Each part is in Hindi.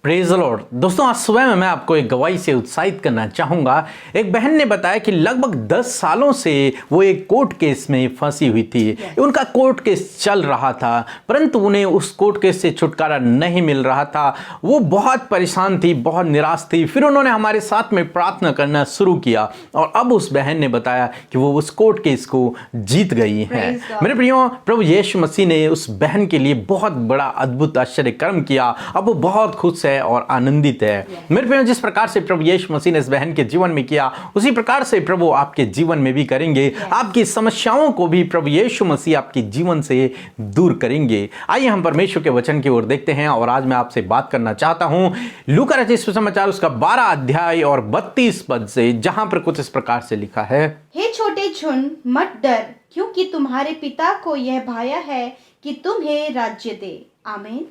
Praise the Lord. दोस्तों, आज सुबह में मैं आपको एक गवाही से उत्साहित करना चाहूँगा। एक बहन ने बताया कि लगभग 10 सालों से वो एक कोर्ट केस में फंसी हुई थी। उनका कोर्ट केस चल रहा था, परंतु उन्हें उस कोर्ट केस से छुटकारा नहीं मिल रहा था। वो बहुत परेशान थी, बहुत निराश थी। फिर उन्होंने हमारे साथ में प्रार्थना करना शुरू किया और अब उस बहन ने बताया कि वो उस कोर्ट केस को जीत गई है। मेरे प्रियो, प्रभु यीशु मसीह ने उस बहन के लिए बहुत बड़ा अद्भुत आश्चर्य कर्म किया। अब वो बहुत खुश है और आनंदित है। मेरे प्रियो, जिस प्रकार से प्रभु यीशु मसीह ने इस बहन के जीवन में किया, उसी प्रकार से प्रभु आपके जीवन में भी करेंगे। आपकी समस्याओं को भी प्रभु यीशु मसीह आपके जीवन से दूर करेंगे। आइए हम परमेश्वर के वचन की ओर देखते हैं और आज मैं आपसे बात करना चाहता हूं लूका रचित सुसमाचार उसका 12 अध्याय और 32 पद से, जहां पर कुछ इस प्रकार से लिखा है, हे छोटे झुंड, मत डर, क्योंकि तुम्हारे पिता को यह भाया है कि तुम्हें राज्य दे। आमीन।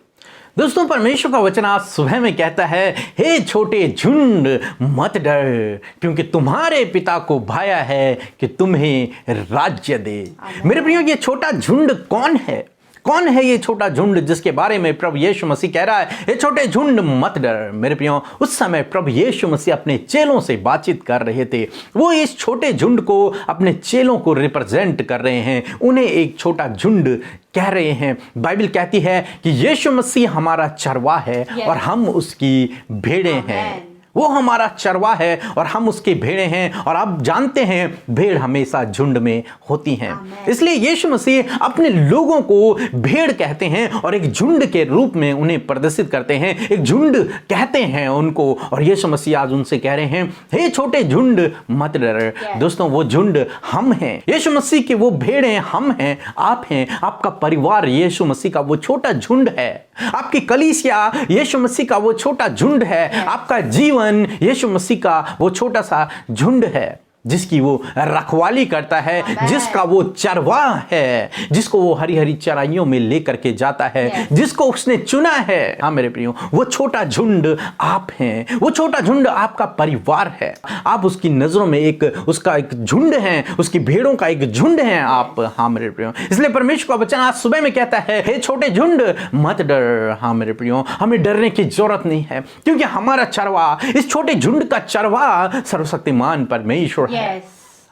दोस्तों, परमेश्वर का वचन आज सुबह में कहता है, हे छोटे झुंड मत डर, क्योंकि तुम्हारे पिता को भाया है कि तुम्हें राज्य दे। मेरे प्रियो, ये छोटा झुंड कौन है? कौन है ये छोटा झुंड जिसके बारे में प्रभु यीशु मसीह कह रहा है, ये छोटे झुंड मत डर? मेरे प्रियो, उस समय प्रभु यीशु मसीह अपने चेलों से बातचीत कर रहे थे। वो इस छोटे झुंड को, अपने चेलों को रिप्रेजेंट कर रहे हैं, उन्हें एक छोटा झुंड कह रहे हैं। बाइबल कहती है कि यीशु मसीह हमारा चरवाहा है और हम उसकी भेड़ें हैं। वो हमारा चरवा है और हम उसके भेड़े हैं। और आप जानते हैं, भेड़ हमेशा झुंड में होती हैं। इसलिए यीशु मसीह अपने लोगों को भेड़ कहते हैं और एक झुंड के रूप में उन्हें प्रदर्शित करते हैं। एक झुंड कहते हैं उनको, और यीशु मसीह आज उनसे कह रहे हैं, हे छोटे झुंड मत डर। दोस्तों, वो झुंड हम हैं। यीशु मसीह के वो भेड़ें हम हैं, आप हैं। आपका परिवार यीशु मसीह का वो छोटा झुंड है। आपकी कलीसिया यीशु मसीह का वो छोटा झुंड है। आपका जीवन यीशु मसीह का वो छोटा सा झुंड है, जिसकी वो रखवाली करता है, जिसका वो चरवाहा है, जिसको वो हरी हरी चराइयों में लेकर के जाता है, जिसको उसने चुना है। हाँ मेरे प्रियो, वो छोटा झुंड आप हैं। वो छोटा झुंड आपका परिवार है। आप उसकी नजरों में उसका एक झुंड है, उसकी भेड़ों का एक झुंड है आप। हाँ मेरे प्रियो, इसलिए परमेश्वर का वचन आज सुबह में कहता है, हे छोटे झुंड मत डर। हाँ मेरे प्रियो, हमें डरने की जरूरत नहीं है, क्योंकि हमारा चरवाहा, इस छोटे झुंड का चरवाहा सर्वशक्तिमान परमेश्वर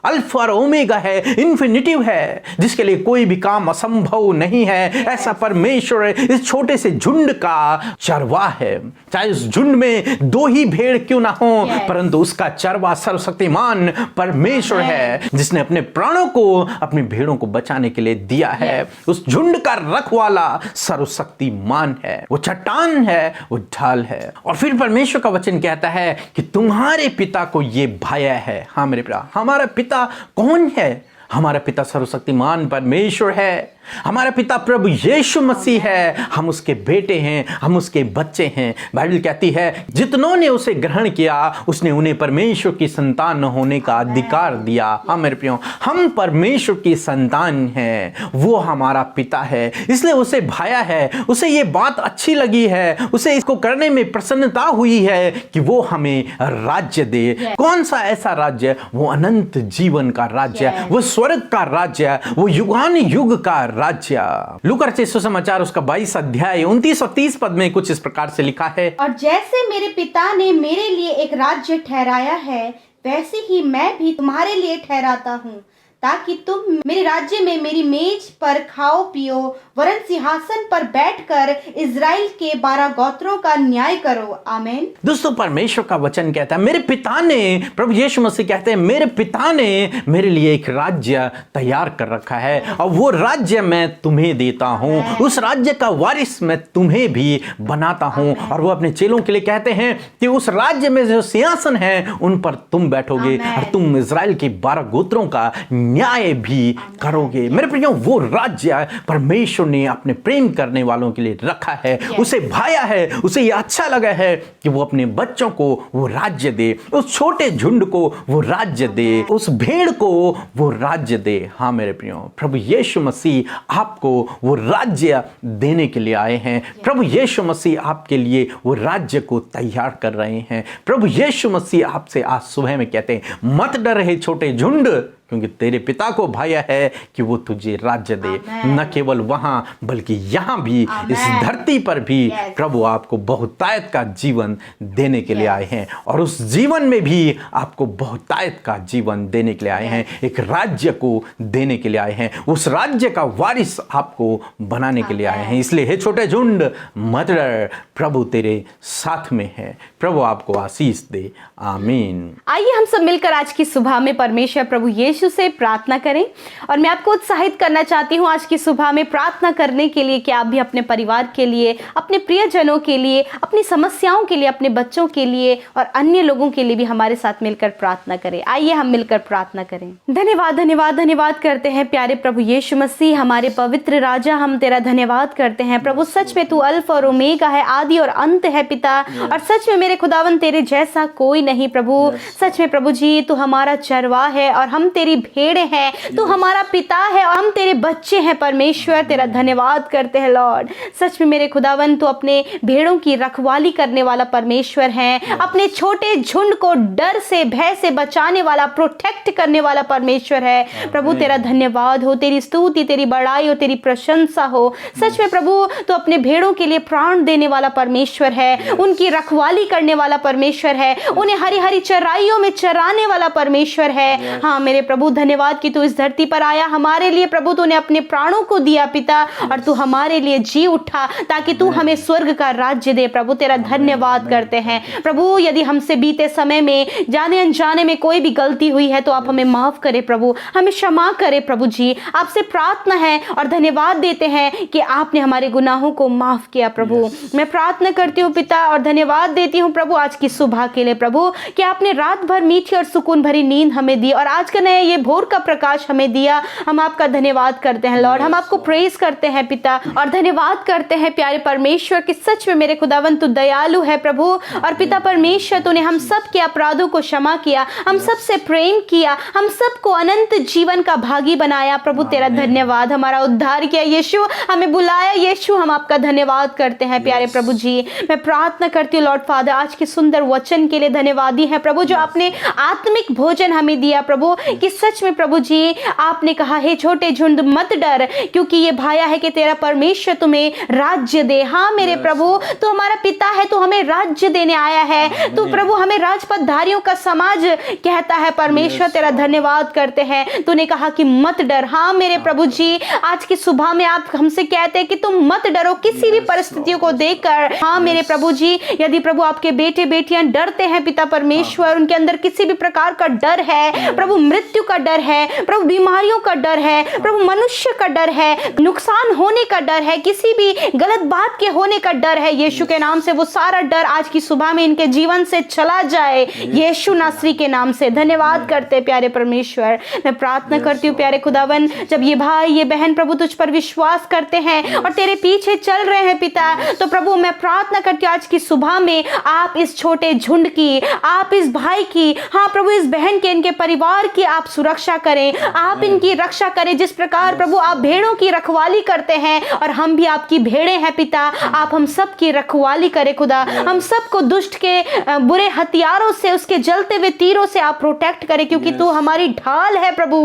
अल्फा और ओमेगा है, इन्फिनिटिव है, जिसके लिए कोई भी काम असंभव नहीं है। ऐसा परमेश्वर इस छोटे से झुंड का चरवाहा है। चाहे उस झुंड में 2 ही भेड़ क्यों ना हो, परंतु उसका चरवाहा सर्वशक्तिमान परमेश्वर है, जिसने अपने प्राणों को अपनी भेड़ों को बचाने के लिए दिया है। उस झुंड का रखवाला सर्वशक्तिमान है। वो चट्टान है, वो ढाल है। और फिर परमेश्वर का वचन कहता है कि तुम्हारे पिता को ये भाया है। हाँ मेरे पिता, हमारा पिता कौन है? हमारा पिता सर्वशक्तिमान परमेश्वर है। हमारा पिता प्रभु यीशु मसीह है। हम उसके बेटे हैं, हम उसके बच्चे हैं। बाइबल कहती है, जितनों ने उसे ग्रहण किया, उसने उन्हें परमेश्वर की संतान होने का अधिकार दिया। हाँ मेरे प्रियो, हम परमेश्वर की संतान हैं। वो हमारा पिता है, इसलिए उसे भाया है। उसे ये बात अच्छी लगी है, उसे इसको करने में प्रसन्नता हुई है कि वो हमें राज्य दे। कौन सा ऐसा राज्य? वो अनंत जीवन का राज्य, वो स्वर्ग का राज्य, वो युगान युग का राज्य। लूका रचित सुसमाचार उसका 22 अध्याय 29 और 30 पद में कुछ इस प्रकार से लिखा है, और जैसे मेरे पिता ने मेरे लिए एक राज्य ठहराया है, वैसे ही मैं भी तुम्हारे लिए ठहराता हूँ, ताकि तुम मेरे राज्य में मेरी मेज पर खाओ पियो, वरन सिंहासन पर बैठकर इजराइल के 12 गोत्रों का न्याय करो। आमीन। दोस्तों, परमेश्वर का वचन कहता है, मेरे पिता ने, प्रभु यीशु मसीह कहते हैं, मेरे पिता ने मेरे लिए एक राज्य तैयार कर रखा है और वो राज्य मैं तुम्हें देता हूँ। उस राज्य का वारिस मैं तुम्हें भी बनाता हूँ। और वो अपने चेलों के लिए कहते हैं कि उस राज्य में जो सिंहासन है, उन पर तुम बैठोगे और तुम इजराइल के 12 गोत्रों का न्याय भी करोगे। मेरे प्रियो, वो राज्य परमेश्वर ने अपने प्रेम करने वालों के लिए रखा है। उसे भाया है, उसे ये अच्छा लगा है कि वो अपने बच्चों को वो राज्य दे, उस छोटे झुंड को वो राज्य दे, उस भेड़ को वो राज्य दे। हाँ मेरे प्रियो, प्रभु यीशु मसीह आपको वो राज्य देने के लिए आए हैं। प्रभु यीशु मसीह आपके लिए वो राज्य को तैयार कर रहे हैं। प्रभु यीशु मसीह आपसे आज सुबह में कहते हैं, मत डर हे छोटे झुंड, क्योंकि तेरे पिता को भाया है कि वो तुझे राज्य दे, न केवल वहाँ बल्कि यहाँ भी, इस धरती पर भी प्रभु आपको बहुतायत का जीवन देने के लिए आए हैं, और उस जीवन में भी आपको बहुतायत का जीवन देने के लिए आए हैं, एक राज्य को देने के लिए आए हैं, उस राज्य का वारिस आपको बनाने के लिए आए हैं। इसलिए हे छोटे झुंड मत डर, प्रभु तेरे साथ में है। प्रभु आपको आशीष दे, आमीन। आइए हम सब मिलकर आज की सुबह में परमेश्वर प्रभु यीशु से प्रार्थना करें, और मैं आपको उत्साहित करना चाहती हूँ आज की सुबह में प्रार्थना करने के लिए कि आप भी अपने परिवार के लिए, अपने प्रियजनों के लिए, अपनी समस्याओं के लिए, अपने बच्चों के लिए और अन्य लोगों के लिए भी हमारे साथ मिलकर प्रार्थना करें। आइए हम मिलकर प्रार्थना करें। धन्यवाद धन्यवाद धन्यवाद करते हैं प्यारे प्रभु यीशु मसीह, हमारे पवित्र राजा, हम तेरा धन्यवाद करते हैं प्रभु। सच में तू अल्फा और ओमेगा है, आदि और अंत है पिता, और सच में मेरे खुदावन तेरे जैसा कोई नहीं प्रभु। सच में प्रभु जी तू हमारा चरवाहा है और हम तेरी भेड़े हैं, तू हमारा पिता है और हम तेरे बच्चे हैं परमेश्वर। तेरा धन्यवाद करते हैं लॉर्ड। सच में मेरे खुदावन तू अपने भेड़ों की रखवाली करने वाला परमेश्वर है, अपने छोटे झुंड को डर से, भय से बचाने वाला, प्रोटेक्ट करने वाला परमेश्वर है प्रभु। तेरा धन्यवाद हो, तेरी स्तुति, तेरी बड़ाई हो, तेरी प्रशंसा हो। सच में प्रभु तू अपने भेड़ों के लिए प्राण देने वाला परमेश्वर है, उनकी रखवाली करने वाला परमेश्वर है, उन्हें हरी हरी चराइयों में चराने वाला परमेश्वर है। हाँ मेरे प्रभु धन्यवाद कि तू इस धरती पर आया हमारे लिए प्रभु, तूने अपने प्राणों को दिया पिता, और तू हमारे लिए जी उठा ताकि तू हमें स्वर्ग का राज्य दे प्रभु। तेरा धन्यवाद करते हैं प्रभु। यदि हमसे बीते समय में जाने अनजाने में कोई भी गलती हुई है तो आप हमें माफ करें प्रभु, हमें क्षमा करें प्रभु जी। आपसे प्रार्थना है और धन्यवाद देते हैं कि आपने हमारे गुनाहों को माफ किया प्रभु। मैं प्रार्थना करती हूँ पिता और धन्यवाद देती हूँ प्रभु आज की सुबह के लिए प्रभु, कि आपने रात भर मीठी और सुकून भरी नींद हमें दी और आज का नया ये भोर का प्रकाश हमें दिया। हम आपका धन्यवाद करते हैं लॉर्ड, हम आपको प्रेज करते हैं पिता, और धन्यवाद करते हैं प्यारे परमेश्वर कि सच में मेरे खुदावन तू दयालु है प्रभु। और पिता परमेश्वर तूने हम सब के अपराधों को क्षमा किया, हम सब से प्रेम किया, हम सबको अनंत जीवन का भागी बनाया प्रभु। तेरा धन्यवाद, हमारा उद्धार किया यीशु, हमें बुलाया यीशु, हम आपका धन्यवाद करते हैं प्यारे प्रभु जी। मैं प्रार्थना करती हूँ लॉर्ड फादर आज के सुंदर वचन के लिए धन्यवादी है प्रभु, जो आपने आत्मिक भोजन हमें दिया प्रभु, कि सच में प्रभु जी आपने कहा है छोटे झुंड मत डर, क्योंकि ये भाया है कि तेरा परमेश्वर तुम्हें राज्य दे। हाँ मेरे प्रभु तू हमारा पिता है, तू हमें राज्य देने आया है, तू प्रभु हमें राजपथधारियों का समाज कहता है परमेश्वर। तेरा धन्यवाद करते हैं, तूने कहा कि मत डर। हाँ मेरे प्रभु जी आज की सुबह में आप हमसे कहते हैं कि तुम मत डरो किसी भी परिस्थितियों को देखकर। हाँ मेरे प्रभु जी यदि प्रभु आपके बेटे बेटियां डरते हैं पिता परमेश्वर, उनके अंदर किसी भी प्रकार का डर है प्रभु, मृत्यु का डर है प्रभु, बीमारियों का डर है प्रभु, मनुष्य का डर है, नुकसान होने का डर है, किसी भी गलत बात के होने का डर है, यीशु के नाम से वो सारा डर आज की सुबह में इनके जीवन से चला जाए यीशु नासरी के नाम से। धन्यवाद करते प्यारे परमेश्वर। मैं प्रार्थना करती हूँ प्यारे खुदावन, जब ये भाई ये बहन प्रभु तुझ पर विश्वास करते हैं और तेरे पीछे चल रहे हैं पिता, तो प्रभु मैं प्रार्थना करती हूँ आज की सुबह में आप इस छोटे झुंड की, आप इस भाई की, हाँ प्रभु इस बहन के, इनके परिवार की आप सुरक्षा करें, आप इनकी रक्षा करें। जिस प्रकार प्रभु आप भेड़ों की रखवाली करते हैं और हम भी आपकी भेड़े हैं पिता, आप हम सब की रखवाली करें खुदा, हम सबको दुष्ट के बुरे हथियारों से, उसके जलते हुए तीरों से आप प्रोटेक्ट करें, क्योंकि तू हमारी ढाल है प्रभु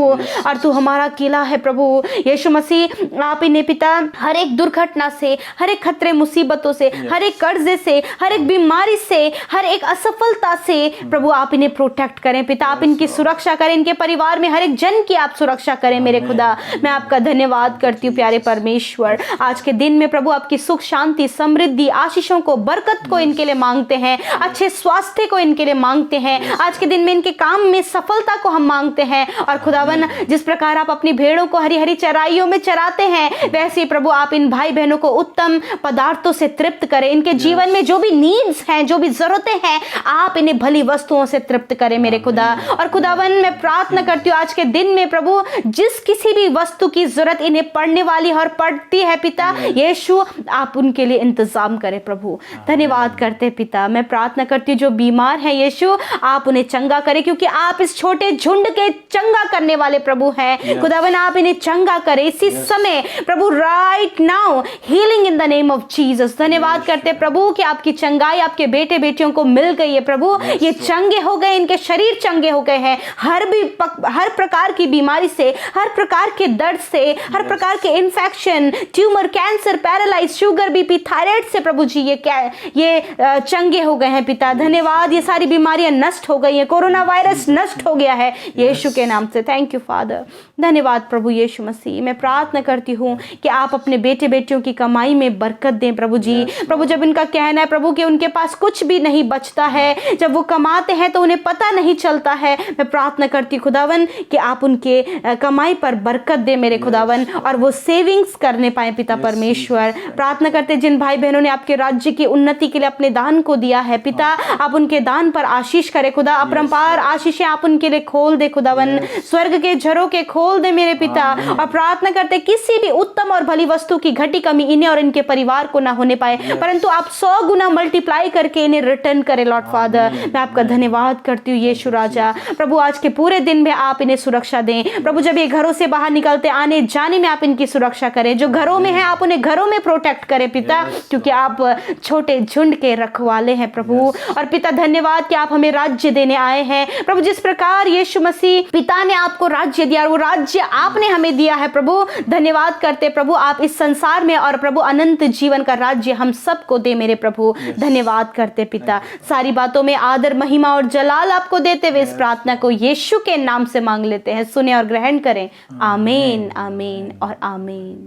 और तू हमारा किला है प्रभु यीशु मसीह। आप इन्हें पिता हर एक दुर्घटना से, हर एक खतरे मुसीबतों से, हर एक कर्जे से, हर एक बीमारी से, हर एक असफलता से प्रभु आप इन्हें प्रोटेक्ट करें पिता, आप इनकी सुरक्षा करें, इनके परिवार में हर एक जन की आप सुरक्षा करें मेरे खुदा। मैं आपका धन्यवाद करती हूँ प्यारे परमेश्वर। आज के दिन में प्रभु आपकी सुख शांति समृद्धि आशीषों को, बरकत को इनके लिए मांगते हैं, अच्छे स्वास्थ्य को इनके लिए मांगते हैं, आज के दिन में इनके काम में सफलता को हम मांगते हैं। और खुदावन जिस प्रकार आप अपनी भेड़ों को हरी हरी चराइयों में चराते हैं, वैसे प्रभु आप इन भाई बहनों को उत्तम पदार्थों से तृप्त करें, इनके जीवन में जो भी नीड्स हैं, जो भी जरूरतें हैं, आप इन्हें भली वस्तुओं से तृप्त करें मेरे खुदा। और खुदावन मैं प्रार्थना करती हूँ आज के दिन में प्रभु जिस किसी भी वस्तु की जरूरत इन्हें पड़ने वाली और पड़ती है पिता यीशु, आप उनके लिए इंतजाम करें प्रभु। धन्यवाद करते पिता। मैं प्रार्थना करती हूँ जो बीमार है यीशु आप उन्हें चंगा करें, क्योंकि आप इस छोटे झुंड के चंगा करने वाले प्रभु हैं। खुदावन आप इन्हें चंगा करें इसी समय प्रभु, right now healing in the name of Jesus. धन्यवाद करते प्रभु कि आपकी चंगाई आपके बेटे बेटियों को मिल गई है प्रभु, ये चंगे हो गए, इनके शरीर चंगे हो गए हैं, हर भी हर प्रकार की बीमारी से, हर प्रकार के दर्द से, हर प्रकार के infection, tumour, cancer, paralyse, sugar, BP, thyroid से प्रभु जी ये चंगे हो गए हैं पिता। धन्यवाद, ये सारी बीमारियां नष्ट हो गई हैं, कोरोना वायरस नष्ट हो गया है यीशु के नाम से। Thank you father. धन्यवाद प्रभु यीशु मसीह। मैं प्रार्थना करती हूँ कि आप अपने बेटे बेटियों की कमाई में बरकत दें प्रभु जी। प्रभु जब इनका कहना है प्रभु कि उनके पास कुछ भी नहीं बचता है, जब वो कमाते हैं तो उन्हें पता नहीं चलता है, मैं प्रार्थना करती हूँ खुदावन कि आप उनके कमाई पर बरकत दे मेरे खुदावन, और वो सेविंग्स करने पाए पिता परमेश्वर। प्रार्थना करते जिन भाई बहनों ने आपके राज्य की उन्नति के लिए अपने दान को दिया है पिता, आप उनके दान पर आशीष करे खुदा, अपरंपार आशीषें आप उनके लिए खोल दे खुदावन, स्वर्ग के झरोके खोल दे मेरे पिता। और प्रार्थना करते किसी भी उत्तम और भली वस्तु की घटी कमी इन्हें और इनके परिवार को ना होने पाए, परंतु आप 100 गुना मल्टीप्लाई करके इन्हें रिटर्न करें लॉर्ड फादर। मैं आपका धन्यवाद करती हूँ यीशु राजा। प्रभु आज के पूरे दिन में आप इन्हें सुरक्षा दें प्रभु, जब ये घरों से बाहर निकलते आने जाने में आप इनकी सुरक्षा करें, जो घरों में है आप उन्हें घरों में प्रोटेक्ट करें पिता, क्योंकि आप छोटे झुंड के रखवाले हैं प्रभु। और पिता धन्यवाद कि आप हमें राज्य देने आए हैं प्रभु, जिस प्रकार यीशु मसीह पिता ने आपको राज्य दिया और वो राज्य आपने हमें दिया है प्रभु। धन्यवाद करते प्रभु, आप इस संसार में और प्रभु अनंत जीवन का राज्य हम सबको दे मेरे प्रभु। धन्यवाद करते पिता, सारी बातों में आदर, महिमा और जलाल आपको देते हुए इस प्रार्थना को यीशु के नाम से मांग लेते हैं। सुने और ग्रहण करें। आमीन, आमीन और आमीन।